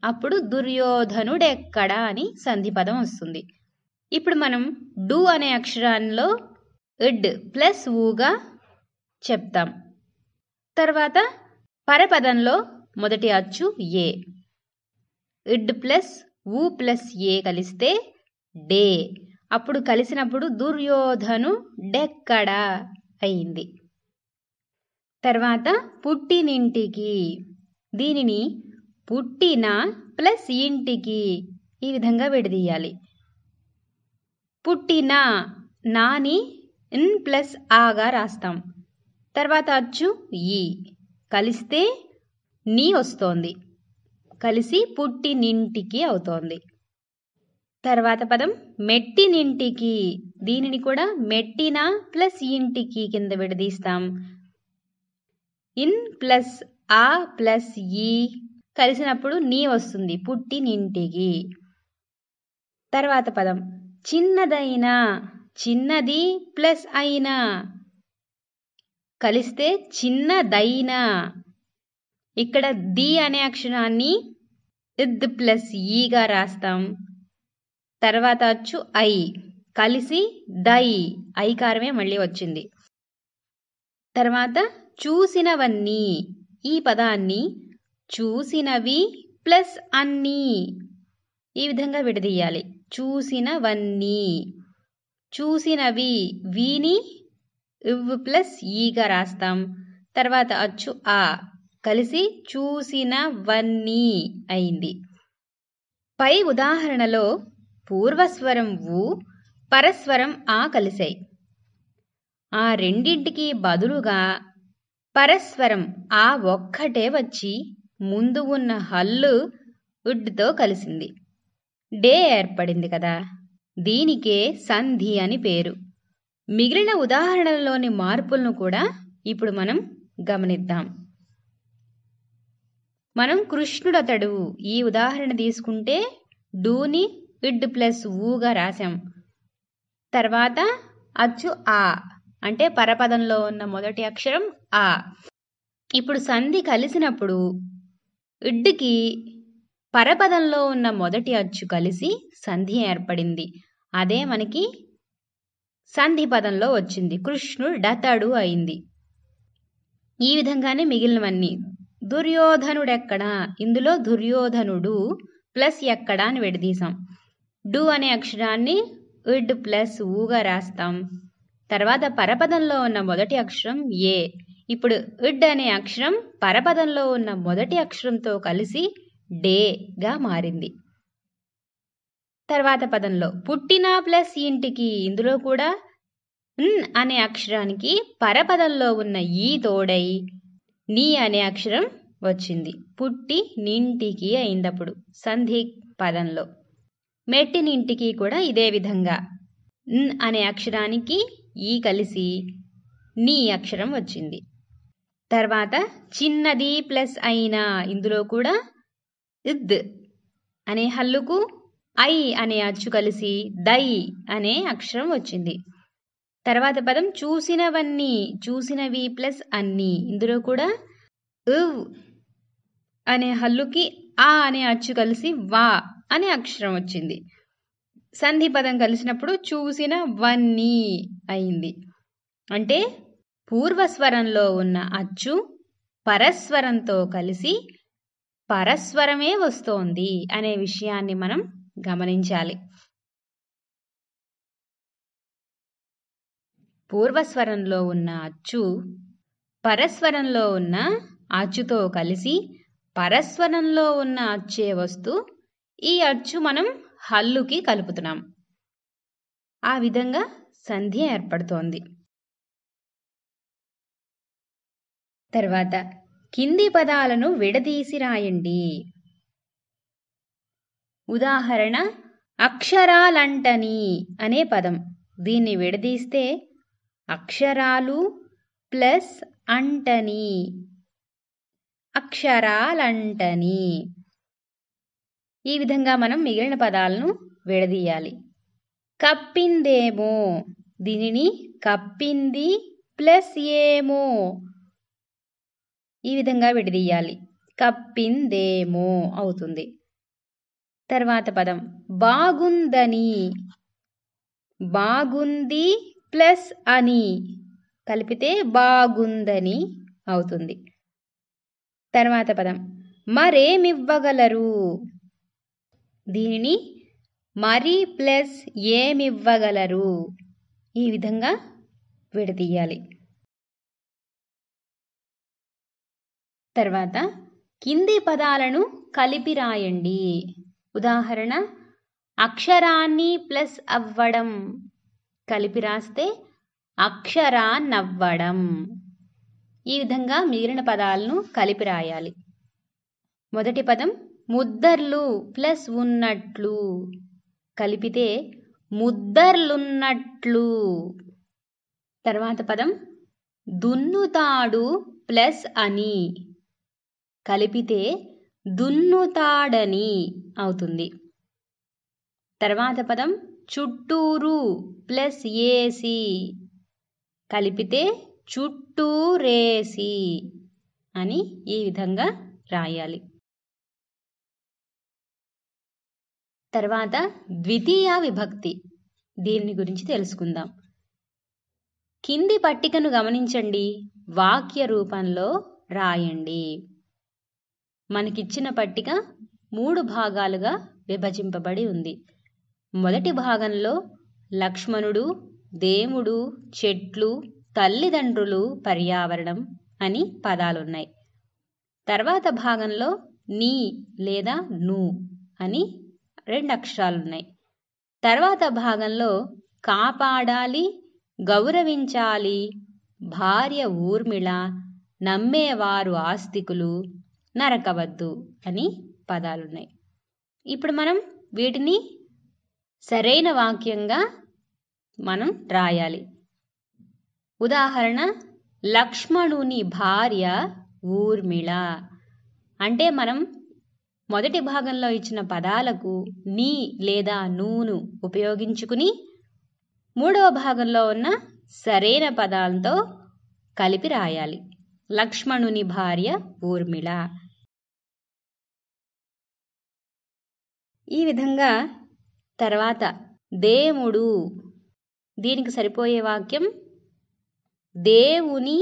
Speaker 2: అప్పుడు దుర్యోధనుడెక్కడా అని సంధి పదం వస్తుంది. ఇప్పుడు మనం డు అనే అక్షరాల్లో ఇడ్ ప్లస్ ఊగా చెప్తాం. తర్వాత పరపదంలో మొదటి అచ్చు ఏ, ఇడ్ ప్లస్ ఊ ప్లస్ ఏ కలిస్తే డే, అప్పుడు కలిసినప్పుడు దుర్యోధను డెక్కడా అయింది. తర్వాత పుట్టినింటికి, దీనిని పుట్టిన ప్లస్ ఇంటికి ఈ విధంగా విడదీయాలి. పుట్టిన, నాని ఇన్ ప్లస్ ఆగా రాస్తాం. తర్వాత అచ్చు ఈ, కలిస్తే నీ వస్తోంది, కలిసి పుట్టినింటికి అవుతోంది. తర్వాత పదం మెట్టినింటికి, దీనిని కూడా మెట్టిన ప్లస్ ఇంటికి కింద విడదీస్తాం. ఇన్ ప్లస్ ఆ ప్లస్ ఈ కలిసినప్పుడు నీ వస్తుంది, పుట్టినింటికి. తర్వాత పదం చిన్నదైన, చిన్నది ప్లస్ అయినా కలిస్తే చిన్నదైనా, ఇక్కడ ది అనే అక్షరాన్ని ఇద్ ప్లస్ ఈగా రాస్తాం. తర్వాత అచ్చు ఐ, కలిసి దై, ఐకారమే మళ్ళీ వచ్చింది. తర్వాత చూసినవన్నీ, ఈ పదాన్ని చూసినవి ప్లస్ అన్నీ ఈ విధంగా విడదీయాలి. చూసినవన్నీ, చూసినవి, వీని ఇవ్ ప్లస్ ఈగా రాస్తాం. తర్వాత అచ్చు ఆ, కలిసి చూసినవన్నీ అయింది. పై ఉదాహరణలో పూర్వస్వరం ఊ, పరస్వరం ఆ కలిశాయి. ఆ రెండింటికి బదులుగా పరస్వరం ఆ ఒక్కటే వచ్చి ముందు ఉన్న హల్లు ఉడ్తో కలిసింది. డే ఏర్పడింది కదా, దీనికే సంధి అని పేరు. మిగిలిన ఉదాహరణలలోని మార్పులను కూడా ఇప్పుడు మనం గమనిద్దాం. మనం కృష్ణుడతడు ఈ ఉదాహరణ తీసుకుంటే డూని ఇడ్ ప్లస్ ఊగా రాశాం. తర్వాత అచ్చు ఆ అంటే పరపదంలో ఉన్న మొదటి అక్షరం ఆ. ఇప్పుడు సంధి కలిసినప్పుడు ఇడ్కి పరపదంలో ఉన్న మొదటి అచ్చు కలిసి సంధి ఏర్పడింది. అదే మనకి సంధి పదంలో వచ్చింది. కృష్ణుడతడు అయింది. ఈ విధంగానే మిగిలినవన్నీ. దుర్యోధనుడెక్కడా, ఇందులో దుర్యోధనుడు ప్లస్ ఎక్కడా అని విడదీసాం. డు అనే అక్షరాన్ని ఇడ్ ప్లస్ ఊగా రాస్తాం. తర్వాత పరపదంలో ఉన్న మొదటి అక్షరం ఏ. ఇప్పుడు ఇడ్ అనే అక్షరం పరపదంలో ఉన్న మొదటి అక్షరంతో కలిసి డేగా మారింది. తర్వాత పదంలో పుట్టిన ప్లస్ ఇంటికి, ఇందులో కూడా న్ అనే అక్షరానికి పరపదంలో ఉన్న ఈ తోడై నీ అనే అక్షరం వచ్చింది. పుట్టి నింటికి అయిందప్పుడు సంధి పదంలో. మెట్టినింటికి కూడా ఇదే విధంగా న్ అనే అక్షరానికి ఈ కలిసి నీ అక్షరం వచ్చింది. తర్వాత చిన్నది ప్లస్ అయినా, ఇందులో కూడా ఇద్ అనే హల్లుకు ఐ అనే అచ్చు కలిసి దై అనే అక్షరం వచ్చింది. తర్వాత పదం చూసినవన్నీ, చూసినవి ప్లస్ అన్నీ, ఇందులో కూడా ఇవ్ అనే హల్లుకి ఆ అనే అచ్చు కలిసి వా అనే అక్షరం వచ్చింది. సంధి పదం కలిసినప్పుడు చూసినవన్నీ అయింది. అంటే పూర్వస్వరంలో ఉన్న అచ్చు పరస్వరంతో కలిసి పరస్వరమే వస్తోంది అనే విషయాన్ని మనం గమనించాలి. పూర్వస్వరంలో ఉన్న అచ్చు పరస్వరంలో ఉన్న అచ్చుతో కలిసి పరస్వరంలో ఉన్న అచ్చే వస్తూ ఈ అచ్చు మనం హల్లుకి కలుపుతున్నాం. ఆ విధంగా సంధి ఏర్పడుతోంది. తర్వాత కింది పదాలను విడదీసి రాయండి. ఉదాహరణ అక్షరాలంటని అనే పదం. దీన్ని విడదీస్తే అక్షరాలు ప్లస్ అంటని, అక్షరాలంటని. ఈ విధంగా మనం మిగిలిన పదాలను విడదీయాలి. కప్పిందేమో, దీనిని కప్పింది ప్లస్ ఏమో, ఈ విధంగా విడదీయాలి. కప్పిందేమో అవుతుంది. తర్వాత పదం బాగుందని, బాగుంది ప్లస్ అని కలిపితే బాగుందని అవుతుంది. తర్వాత పదం మరేమివ్వగలరు, దీనిని మరి ప్లస్ ఏమివ్వగలరు, ఈ విధంగా విడదీయాలి. తర్వాత కింది పదాలను కలిపి రాయండి. ఉదాహరణ అక్షరాన్ని ప్లస్ అవ్వడం కలిపి రాస్తే అక్షరాన్నవ్వడం. ఈ విధంగా మిగిలిన పదాలను కలిపి రాయాలి. మొదటి పదం ముద్దర్లు ప్లస్ ఉన్నట్లు కలిపితే ముద్దర్లున్నట్లు. తర్వాత పదం దున్నుతాడు ప్లస్ అని కలిపితే దున్నుతాడని అవుతుంది. తర్వాత పదం చుట్టూరు ప్లస్ ఏసి కలిపితే చుట్టూరేసి అని ఈ విధంగా రాయాలి. తర్వాత ద్వితీయ విభక్తి, దీని గురించి తెలుసుకుందాం. కింది పట్టికను గమనించండి, వాక్య రూపంలో రాయండి. మనకిచ్చిన పట్టిక 3 భాగాలుగా విభజింపబడి ఉంది. మొదటి భాగంలో లక్ష్మణుడు, దేవుడు, చెట్లు, తల్లిదండ్రులు, పర్యావరణం అని పదాలున్నాయి. తర్వాత భాగంలో నీ లేదా ను అని 2 అక్షరాలున్నాయి. తర్వాత భాగంలో కాపాడాలి, గౌరవించాలి, భార్య ఊర్మిళ, నమ్మేవారు ఆస్తికులు, నరకవద్దు అని పదాలున్నాయి. ఇప్పుడు మనం వీటిని సరైన వాక్యంగా మనం రాయాలి. ఉదాహరణ, లక్ష్మణుని భార్య ఊర్మిళ. అంటే మనం మొదటి భాగంలో ఇచ్చిన పదాలకు నీ లేదా నూను ఉపయోగించుకుని మూడవ భాగంలో ఉన్న సరైన పదాలతో కలిపి రాయాలి. లక్ష్మణుని భార్య ఊర్మిళ. ఈ విధంగా తర్వాత దేవుడు, దీనికి సరిపోయే వాక్యం దేవుని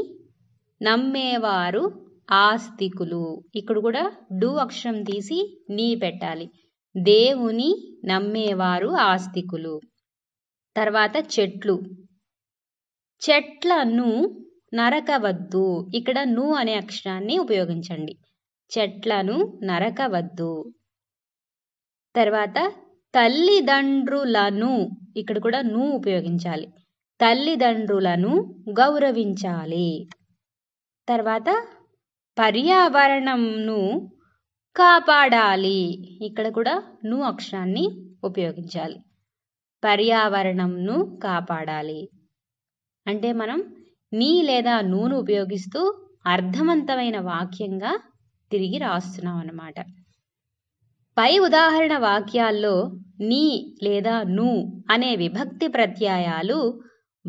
Speaker 2: నమ్మేవారు ఆస్తికులు. ఇక్కడ కూడా డు అక్షరం తీసి నీ పెట్టాలి. దేవుని నమ్మేవారు ఆస్తికులు. తర్వాత చెట్లు, చెట్లను నరకవద్దు. ఇక్కడ ను అనే అక్షరాన్ని ఉపయోగించండి. చెట్లను నరకవద్దు. తర్వాత తల్లిదండ్రులను, ఇక్కడ కూడా ను ఉపయోగించాలి. తల్లిదండ్రులను గౌరవించాలి. తర్వాత పర్యావరణంను కాపాడాలి. ఇక్కడ కూడా ను అక్షరాన్ని ఉపయోగించాలి. పర్యావరణంను కాపాడాలి. అంటే మనం నీ లేదా నూను ఉపయోగిస్తూ అర్థవంతమైన వాక్యంగా తిరిగి రాస్తున్నాం అన్నమాట. పై ఉదాహరణ వాక్యాల్లో నీ లేదా ను అనే విభక్తి ప్రత్యయాలు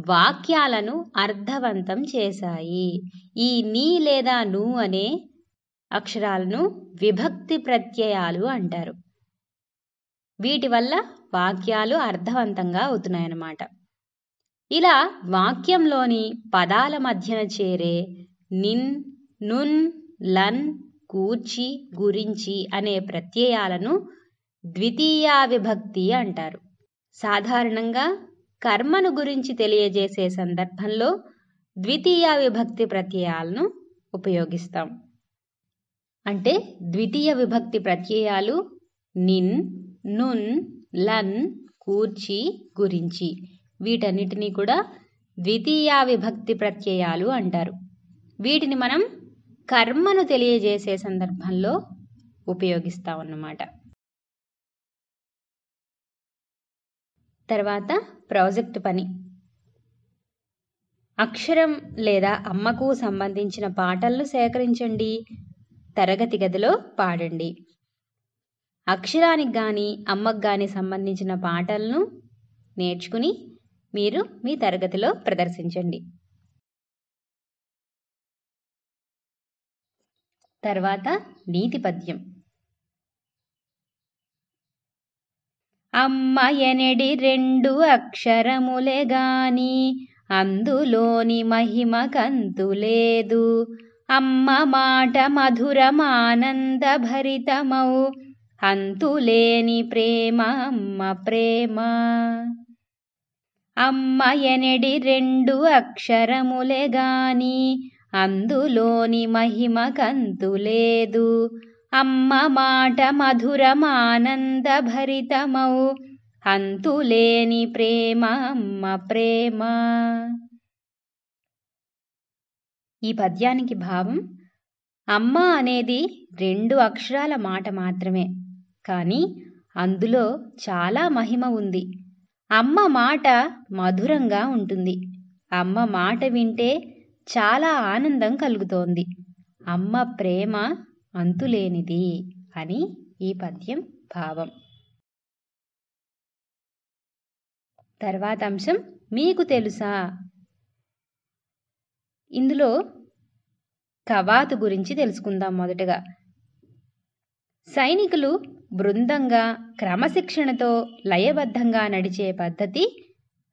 Speaker 2: వాక్యాలను అర్థవంతం చేశాయి. ఈ నీ లేదా ను అనే అక్షరాలను విభక్తి ప్రత్యయాలు అంటారు. వీటి వల్ల వాక్యాలు అర్థవంతంగా అవుతున్నాయన్నమాట. ఇలా వాక్యంలోని పదాల మధ్యన చేరే నిన్, నున్, లన్, కూర్చి, గురించి అనే ప్రత్యయాలను ద్వితీయా విభక్తి అంటారు. సాధారణంగా కర్మను గురించి తెలియజేసే సందర్భంలో ద్వితీయ విభక్తి ప్రత్యయాలను ఉపయోగిస్తాం. అంటే ద్వితీయ విభక్తి ప్రత్యయాలు నిన్, నున్, లన్, కూర్చి, గురించి, వీటన్నిటినీ కూడా ద్వితీయ విభక్తి ప్రత్యయాలు అంటారు. వీటిని మనం కర్మను తెలియజేసే సందర్భంలో ఉపయోగిస్తామన్నమాట. తర్వాత ప్రాజెక్ట్ పని. అక్షరం లేదా అమ్మకు సంబంధించిన పాటలను సేకరించండి. తరగతి గదిలో పాడండి. అక్షరానికి కానీ అమ్మకు కానీ సంబంధించిన పాటలను నేర్చుకుని మీరు మీ తరగతిలో ప్రదర్శించండి. తర్వాత నీతి పద్యం. అమ్మ ఎనడి రెండు అక్షరములే గాని అందులోని మహిమ కంతు లేదు. అమ్మ మాట మధురమానంద భరితమౌ అంతులేని ప్రేమ అమ్మ ప్రేమ. అమ్మ ఎనడి రెండు అక్షరములే గాని అందులోని మహిమ కంతు లేదు. అమ్మ మాట మధురమానంద భరితమౌ అంతులేని ప్రేమ అమ్మ ప్రేమ. ఈ పద్యానికి భావం, అమ్మ అనేది రెండు అక్షరాల మాట మాత్రమే, కానీ అందులో చాలా మహిమ ఉంది. అమ్మ మాట మధురంగా ఉంటుంది. అమ్మ మాట వింటే చాలా ఆనందం కలుగుతోంది. అమ్మ ప్రేమ అంతులేనిది అని ఈ పద్యం భావం. తర్వాత అంశం మీకు తెలుసా. ఇందులో కవాతు గురించి తెలుసుకుందాం. మొదటగా సైనికులు బృందంగా క్రమశిక్షణతో లయబద్ధంగా నడిచే పద్ధతి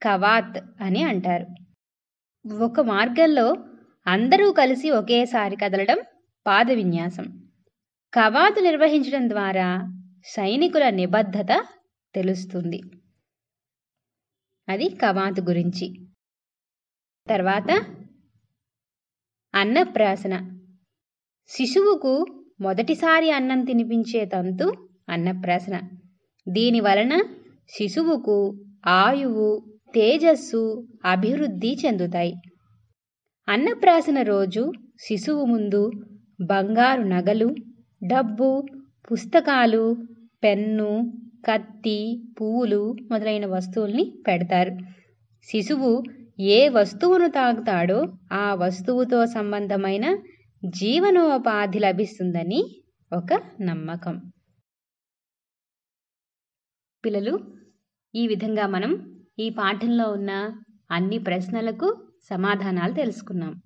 Speaker 2: కవాత్ అని అంటారు. ఒక మార్గంలో అందరూ కలిసి ఒకేసారి కదలడం పాద విన్యాసం. కవాతు నిర్వహించడం ద్వారా సైనికుల నిబద్ధత తెలుస్తుంది. అది కవాతు గురించి. తర్వాత అన్నప్రాసన. శిశువుకు మొదటిసారి అన్నం తినిపించే తంతు అన్నప్రాసన. దీని వలన శిశువుకు ఆయువు, తేజస్సు, అభివృద్ధి చెందుతాయి. అన్నప్రాసన రోజు శిశువు ముందు బంగారు నగలు, డబ్బు, పుస్తకాలు, పెన్ను, కత్తి, పువ్వులు మొదలైన వస్తువుల్ని పెడతారు. శిశువు ఏ వస్తువును తాకుతాడో ఆ వస్తువుతో సంబంధమైన జీవనోపాధి లభిస్తుందని ఒక నమ్మకం. పిల్లలు, ఈ విధంగా మనం ఈ పాఠంలో ఉన్న అన్ని ప్రశ్నలకు సమాధానాలు తెలుసుకున్నాం.